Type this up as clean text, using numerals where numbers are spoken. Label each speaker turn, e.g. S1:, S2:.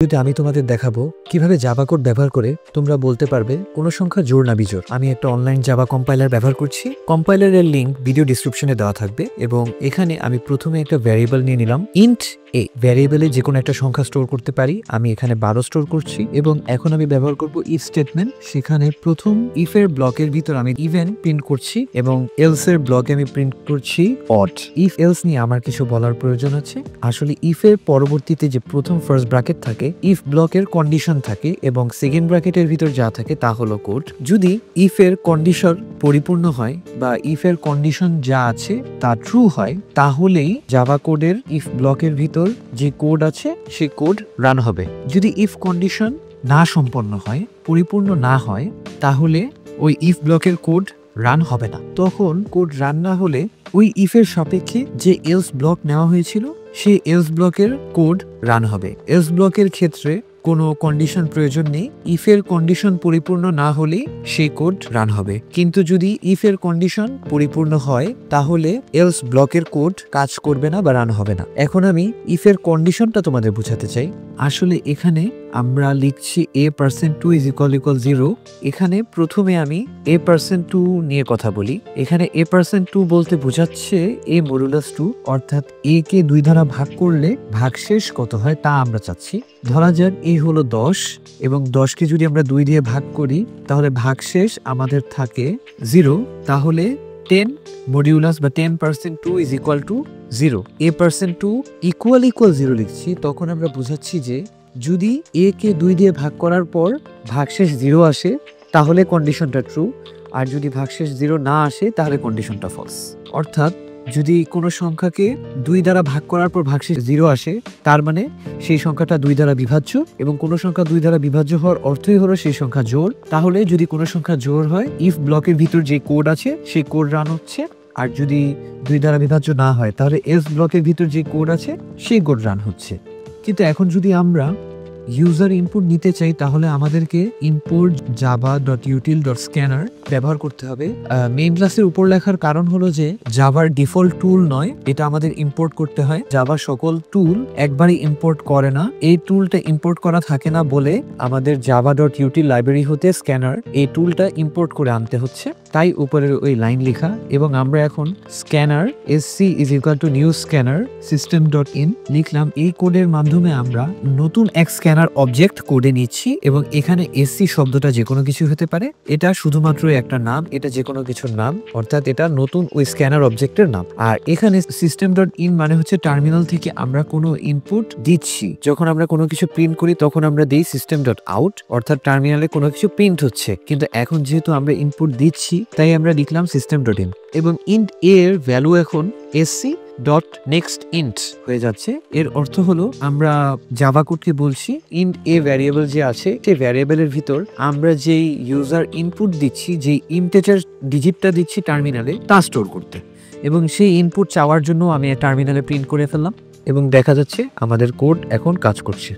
S1: ভিডিওতে আমি তোমাদের দেখাবো কিভাবে জাভা কোড ব্যবহার করে তোমরা বলতে পারবে কোনো সংখ্যা জোড় না বিজোড়। আমি একটা অনলাইন জাভা কম্পাইলার ব্যবহার করছি। কম্পাইলারের লিংক ভিডিও ডেসক্রিপশনে দেওয়া থাকবে এবং এখানে আমি প্রথমে একটা ভ্যারিয়েবল নিয়ে নিলাম ইন্ট এ। ভ্যারিয়েবলে যে কোনো একটা সংখ্যা স্টোর করতে পারি। আমি এখানে 12 স্টোর করছি এবং এখন আমি ব্যবহার করব ইফ স্টেটমেন্ট। সেখানে প্রথম ইফের ব্লকের ভিতর আমি ইভেন প্রিন্ট করছি এবং এলস এর ব্লকে আমি প্রিন্ট করছি অড। ইফ এলস নিয়ে আমার কিছু বলার প্রয়োজন আছে। আসলে ইফের পরবর্তীতে যে প্রথম ফার্স্ট ব্র্যাকেট থাকে, ইফ ব্লকের কন্ডিশন থাকে এবং সেকেন্ড ব্র্যাকেটের ভিতর যা থাকে তা হলো কোড। যদি ইফের কন্ডিশন পরিপূর্ণ হয় বা ইফের কন্ডিশন যা আছে তা ট্রু হয়, তাহলেই জাভা কোডের ইফ ব্লকের ভিতর যে কোড আছে সে কোড রান হবে। যদি ইফ কন্ডিশন না সম্পন্ন হয়, পরিপূর্ণ না হয়, তাহলে ওই ইফ ব্লকের কোড রান হবে না। তখন কোড রান না হলে ওই ইফের সাপেক্ষে যে এলস ব্লক নেওয়া হয়েছিল সেই এলস ব্লকের কোড রান হবে। এলস ব্লকের ক্ষেত্রে কোনো কন্ডিশন প্রয়োজন নেই। ইফের কন্ডিশন পরিপূর্ণ না হলেই সেই কোড রান হবে। কিন্তু যদি ইফের কন্ডিশন পরিপূর্ণ হয়, তাহলে এলস ব্লকের কোড কাজ করবে না বা রান হবে না। এখন আমি ইফের কন্ডিশনটা তোমাদের বোঝাতে চাই। আসলে এখানে আমরা লিখছি a%2 = 0। এখানে প্রথমে আমি a%2 নিয়ে কথা বলি। এখানে a%2 বলতে বোঝাচ্ছে a মডুলাস 2, অর্থাৎ a কে 2 দ্বারা ভাগ করলে ভাগশেষ কত হয় তা আমরা চাচ্ছি। ধরা যাক a হলো 10 এবং 10 কে যদি আমরা 2 দিয়ে ভাগ করি তাহলে ভাগশেষ আমাদের থাকে 0। তাহলে 10 মডিউলাস বা 10%2 = 0। a%2 = 0 লিখছি। তখন আমরা বোঝাচ্ছি যে যদি a কে 2 দিয়ে ভাগ করার পর ভাগশেষ 0 আসে তাহলে কন্ডিশনটা ট্রু, আর যদি ভাগশেষ 0 না আসে তাহলে কন্ডিশনটা ফলস। অর্থাৎ যদি কোনো সংখ্যাকে 2 দ্বারা ভাগ করার পর ভাগশেষ 0 আসে, তার মানে সেই সংখ্যাটা 2 দ্বারা বিভাজ্য, এবং কোনো সংখ্যা 2 দ্বারা বিভাজ্য হওয়ার অর্থই হলো সেই সংখ্যা জোড়। তাহলে যদি কোনো সংখ্যা জোড় হয়, ইফ ব্লকের ভিতর যে কোড আছে সেই কোড রান হচ্ছে। আর যদি 2 দ্বারা বিভাজ্য না হয়, তাহলে এলস ব্লকের ভিতর যে কোড আছে সেই কোড রান হচ্ছে। কিন্তু এখন যদি আমরা ইউজার ইনপুট নিতে চাই, তাহলে আমাদেরকে import java.util.scanner ব্যবহার করতে হবে। মেইন ক্লাসের উপর লেখার কারণ হলো যে জাভার ডিফল্ট টুল নয়, এটা আমাদের ইম্পোর্ট করতে হয়। জাভা সকল টুল একবারই ইম্পোর্ট করে না। এই টুলটা ইম্পোর্ট করা থাকে না বলে আমাদের java.util লাইব্রেরি হতে স্ক্যানার এই টুলটা ইম্পোর্ট করে আনতে হচ্ছে। তাই উপরের ওই লাইন লেখা। এবং আমরা এখন scanner sc = new scanner system.in লিখলাম। এই কোডের মাধ্যমে আমরা নতুন এক স্ক্যানার অবজেক্ট কোডে নিচ্ছি এবং এখানে sc শব্দটা যে কোনো কিছু হতে পারে। এটা শুধুমাত্র একটা নাম, এটা যে কোনো কিছুর নাম, অর্থাৎ এটা নতুন ওই স্ক্যানার অবজেক্টের নাম। আর এখানে system.in মানে হচ্ছে টার্মিনাল থেকে আমরা কোনো ইনপুট দিচ্ছি। যখন আমরা কোনো কিছু প্রিন্ট করি তখন আমরা দিই system.out, অর্থাৎ টার্মিনালে কোনো কিছু প্রিন্ট হচ্ছে। কিন্তু এখন যেহেতু আমরা ইনপুট দিচ্ছি, তাই আমরা লিখলাম system.in এবং int এর ভ্যালু এখন sc.nextInt হয়ে যাচ্ছে। এর অর্থ হলো আমরা জাভা কোডকে বলছি int a ভ্যারিয়েবল যে আছে সেই ভ্যারিয়েবলের ভিতর আমরা যেই ইউজার ইনপুট দিচ্ছি, যেই ইন্টিজার ডিজিটটা দিচ্ছি টার্মিনালে, তা স্টোর করতে। এবং সেই ইনপুট চাওয়ার জন্য আমি টার্মিনালে প্রিন্ট করে ফেললাম এবং দেখা যাচ্ছে আমাদের কোড এখন কাজ করছে।